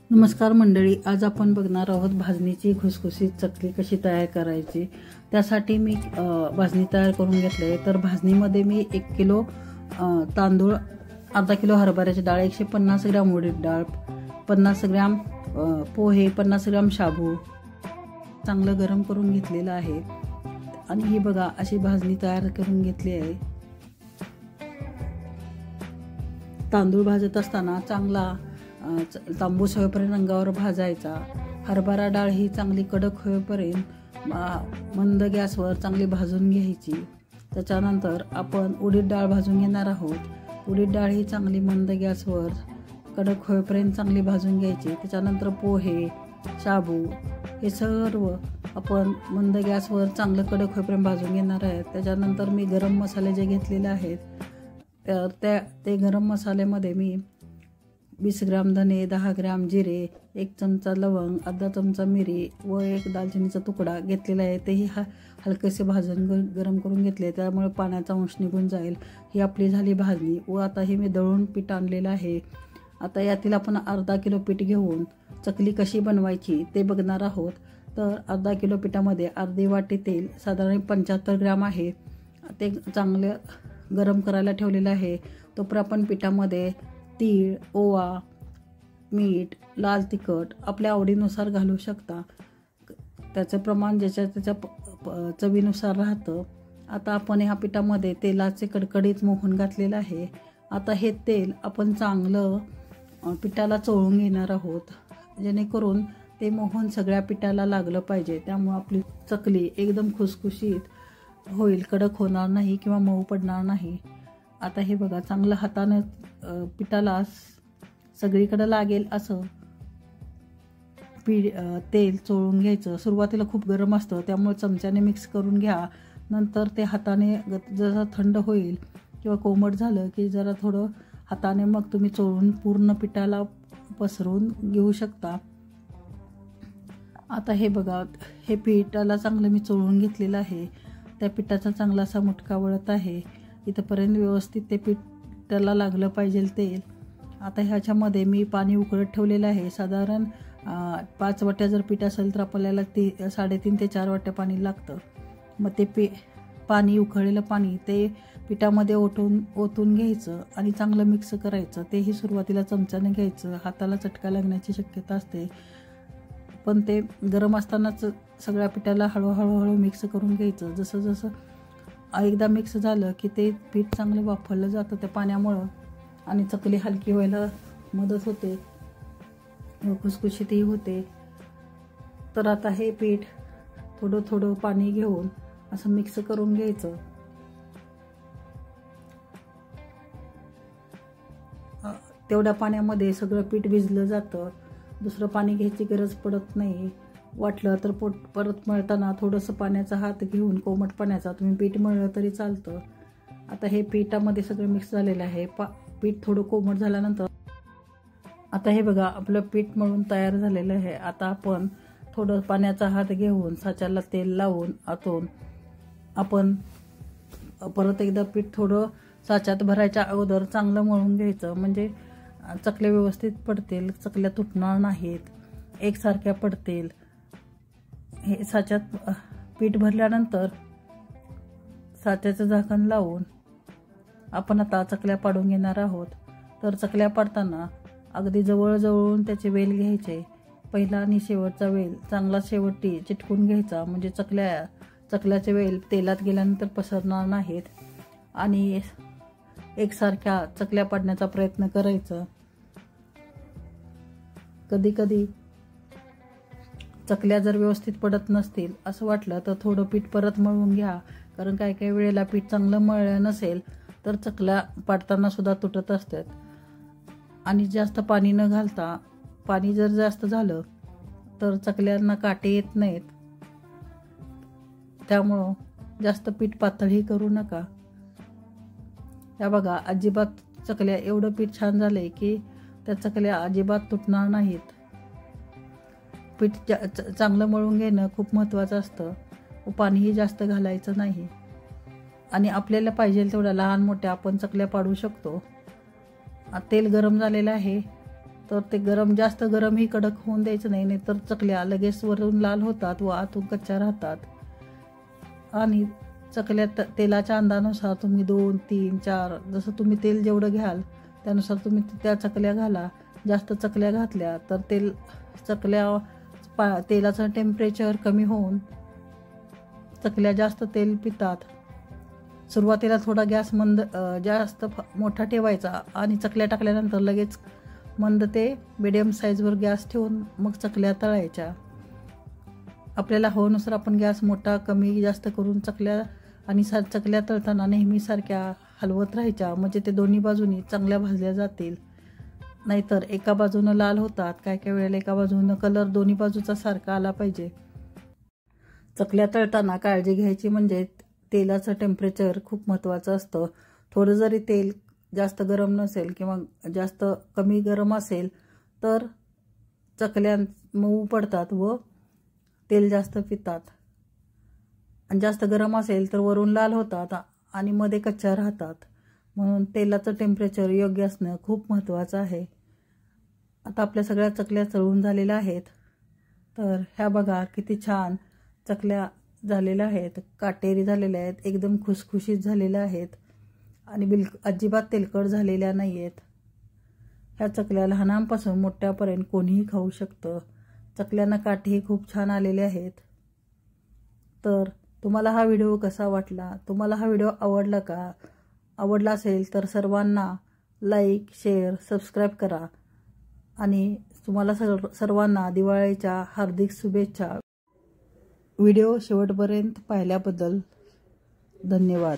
नमस्कार मंडळी, आज आपण बघणार आहोत भाजणीची खुसखुशीत चकली कशी तयार करायची। त्यासाठी मी भाजणी तयार करून घेतली आहे। तर भाजणीमध्ये मी 1 किलो तांदूळ, अर्धा किलो हरभऱ्याची डाळ, 150 ग्रॅम उडीद डाळ, 50 ग्रॅम पोहे, 50 ग्रॅम शाबू चांगलं गरम करून घेतलेलं आहे। आणि ही बघा अशी भाजणी तयार करून घेतली आहे। तांदूळ भाजत असताना चांगला तांबूस होईपर्यंत रंगावर भाजायचा। हरभरा डाळ ही चांगली कडक होईपर्यंत मंद गॅसवर चांगली भाजून घ्यायची। त्याच्यानंतर आपण उडीद डाळ भाजून घेणार आहोत। उडीद डाळ ही चांगली मंद गॅसवर कडक होईपर्यंत चांगली भाजून घ्यायची। त्याच्यानंतर पोहे, शाबू हे सर्व आपण मंद गॅसवर चांगलं कडक होईपर्यंत भाजून घेणार आहे। त्याच्यानंतर मी गरम मसाले जे घेतलेले आहेत ते गरम मसाल्यामध्ये मी 20 ग्रॅम धने, 10 ग्रॅम जिरे, 1 चमचा लवंग, अर्धा चमचा मिरी व 1 दालचिनीचा तुकडा घेतलेला आहे। तेही हलकेसे भाजून गरम करून घेतले, त्यामुळे पाण्याचा अंश निघून जाईल। ही आपली झाली भाजणी व आता हे मी दळून पीठ आणलेलं आहे। आता यातील आपण अर्धा किलो पीठ घेऊन चकली कशी बनवायची ते बघणार आहोत। तर अर्धा किलो पिठामध्ये अर्धी वाटी तेल, साधारण 75 ग्रॅम आहे, ते चांगले गरम करायला ठेवलेलं आहे। तोपर्यंत आपण पिठामध्ये तीळ, ओवा, मीठ, लाल तिखट आपल्या आवडीनुसार घालू शकता। त्याचं प्रमाण त्याच्या चवीनुसार राहतं। आता आपण ह्या पिठामध्ये तेलाचे कडकडीत मोहन घातलेलं आहे। आता हे तेल आपण चांगलं पिठाला चोळून घेणार आहोत, जेणेकरून ते मोहन सगळ्या पिठाला लागलं पाहिजे। त्यामुळे आपली चकली एकदम खुसखुशीत होईल, कडक होणार नाही किंवा मऊ पडणार नाही। आता हे बघा चांगलं हाताने पिठाला सगळीकडे लागेल असं तेल चोळून घ्यायचं। सुरुवातीला खूप गरम असतं, त्यामुळे चमच्याने मिक्स करून घ्या। नंतर ते हाताने जसं थंड होईल किंवा कोमट झालं की जरा थोडं हाताने मग तुम्ही चोळून पूर्ण पिठाला पसरवून घेऊ शकता। आता हे बघा हे पिठाला चांगलं मी चोळून घेतलेलं आहे। त्या पिठाचा चांगला असा मुटका वळत आहे। इथपर्यंत व्यवस्थित ते पीठ त्याला लागलं पाहिजे तेल। आता ह्याच्यामध्ये मी पाणी उकळत ठेवलेलं आहे। साधारण 5 वाट्या जर पीठ असेल तर आपल्याला 3.5 ते 4 वाट्या पाणी लागतं। मग ते पाणी, उकळलेलं पाणी ते पिठामध्ये ओतून घ्यायचं आणि चांगलं मिक्स करायचं। तेही सुरुवातीला चमच्याने घ्यायचं, हाताला चटका लागण्याची शक्यता असते, पण ते गरम असतानाच सगळ्या पिठाला हळूहळू मिक्स करून घ्यायचं। जसं जसं एकदा मिक्स झालं की ते पीठ चांगलं वाफवलं जातं त्या पाण्यामुळं आणि चकली हलकी व्हायला मदत होते व खुसखुशीतही होते। तर आता हे पीठ थोडं थोडं पाणी घेऊन असं मिक्स करून घ्यायचं। तेवढ्या पाण्यामध्ये सगळं पीठ भिजलं जातं, दुसरं पाणी घ्यायची गरज पडत नाही। वाटलं तर परत मळताना थोडंसं पाण्याचा हात घेऊन कोमट पाण्याचा तुम्ही पीठ मळलं तरी चालतं। आता हे पिठामध्ये सगळं मिक्स झालेलं आहे। पीठ थोडं कोमट झाल्यानंतर आता हे बघा आपलं पीठ मळून तयार झालेलं आहे। आता आपण थोडं पाण्याचा हात घेऊन साच्याला तेल लावून आतून आपण परत एकदा पीठ थोडं साच्यात भरायच्या अगोदर चांगलं मळून घ्यायचं, म्हणजे चकल्या व्यवस्थित पडतील, चकल्या तुटणार नाहीत, एकसारख्या पडतील। हे साच्यात पीठ भरल्यानंतर साच्याचं झाकण लावून आपण आता चकल्या पाडून घेणार आहोत। तर चकल्या पाडताना अगदी जवळजवळून त्याचे वेल घ्यायचे। पहिला आणि शेवटचा वेल चांगला शेवटी चिटकून घ्यायचा, म्हणजे चकल्याचे वेल तेलात गेल्यानंतर पसरणार नाहीत आणि एकसारख्या चकल्या पाडण्याचा प्रयत्न करायचा। कधी कधी चकल्या जर व्यवस्थित पडत नसतील असं वाटलं तर थोडं पीठ परत मळून घ्या, कारण काही वेळेला पीठ चांगलं मळलं नसेल तर चकल्या पाडताना सुद्धा तुटत असतात। आणि जास्त पाणी न घालता, पाणी जर जास्त झालं तर चकल्यांना काटे येत नाहीत, त्यामुळं जास्त पीठ पातळही करू नका। या बघा अजिबात चकल्या एवढं पीठ छान झालंय की त्या चकल्या अजिबात तुटणार नाहीत। पीठ चांगलं मळून घेणं खूप महत्त्वाचं असतं व पाणीही जास्त घालायचं नाही आणि आपल्याला पाहिजे तेवढ्या लहान मोठ्या आपण चकल्या पाडू शकतो। तेल गरम झालेलं आहे, तर ते जास्त गरमही कडक होऊन द्यायचं नाही, नाहीतर चकल्या लगेच वरून लाल होतात व आतून कच्च्या राहतात. आणि चकल्या तेलाच्या अंदानुसार तुम्ही 2, 3, 4 जसं तुम्ही तेल जेवढं घ्याल त्यानुसार तुम्ही त्या चकल्या घाला. जास्त चकल्या घातल्या तर तेलाचं टेम्परेचर कमी होऊन चकल्या जास्त तेल पितात. सुरुवातीला थोडा गॅस जास्त मोठा ठेवायचा आणि चकल्या टाकल्यानंतर लगेच मंद ते मिडियम साईजवर गॅस ठेवून मग चकल्या तळायच्या. आपल्याला हवनुसार आपण गॅस मोठा कमी जास्त करून चकल्या तळताना नेहमी सारख्या हलवत राहायच्या, म्हणजे ते दोन्ही बाजूनी चांगल्या भाजल्या जातील. नाहीतर एका बाजूनं लाल होतात, काय वेळेला एका बाजूनं कलर दोन्ही बाजूचा सारखा आला पाहिजे. चकल्या तळताना काळजी घ्यायची म्हणजे तेलाचं टेम्परेचर खूप महत्त्वाचं असतं. थोडं जरी तेल जास्त गरम नसेल किंवा जास्त कमी गरम असेल तर चकल्या मऊ पडतात व तेल जास्त पितात. आणि जास्त गरम असेल तर वरून लाल होतात आणि मध्ये कच्च्या राहतात. म्हणून तेलाचं टेम्परेचर योग्य असणं खूप महत्त्वाचं आहे. आता आपल्या सगळ्या चकल्या तळून झालेल्या आहेत. तर ह्या बघा किती छान चकल्या झालेल्या आहेत, काटेरी झालेल्या आहेत, एकदम खुसखुशीत झालेल्या आहेत आणि अजिबात तेलकट झालेल्या नाही आहेत. ह्या चकल्या लहानांपासून मोठ्यापर्यंत कोणीही खाऊ शकतं. चकल्यांना काठीही खूप छान आलेले आहेत. तर तुम्हाला हा व्हिडिओ कसा वाटला? तुम्हाला हा व्हिडिओ आवडला का? आवडला असेल तर सर्वांना लाईक, शेअर, सबस्क्राईब करा आणि तुम्हाला सर्वांना दिवाळीच्या हार्दिक शुभेच्छा. व्हिडिओ शेवटपर्यंत पाहिल्याबद्दल धन्यवाद.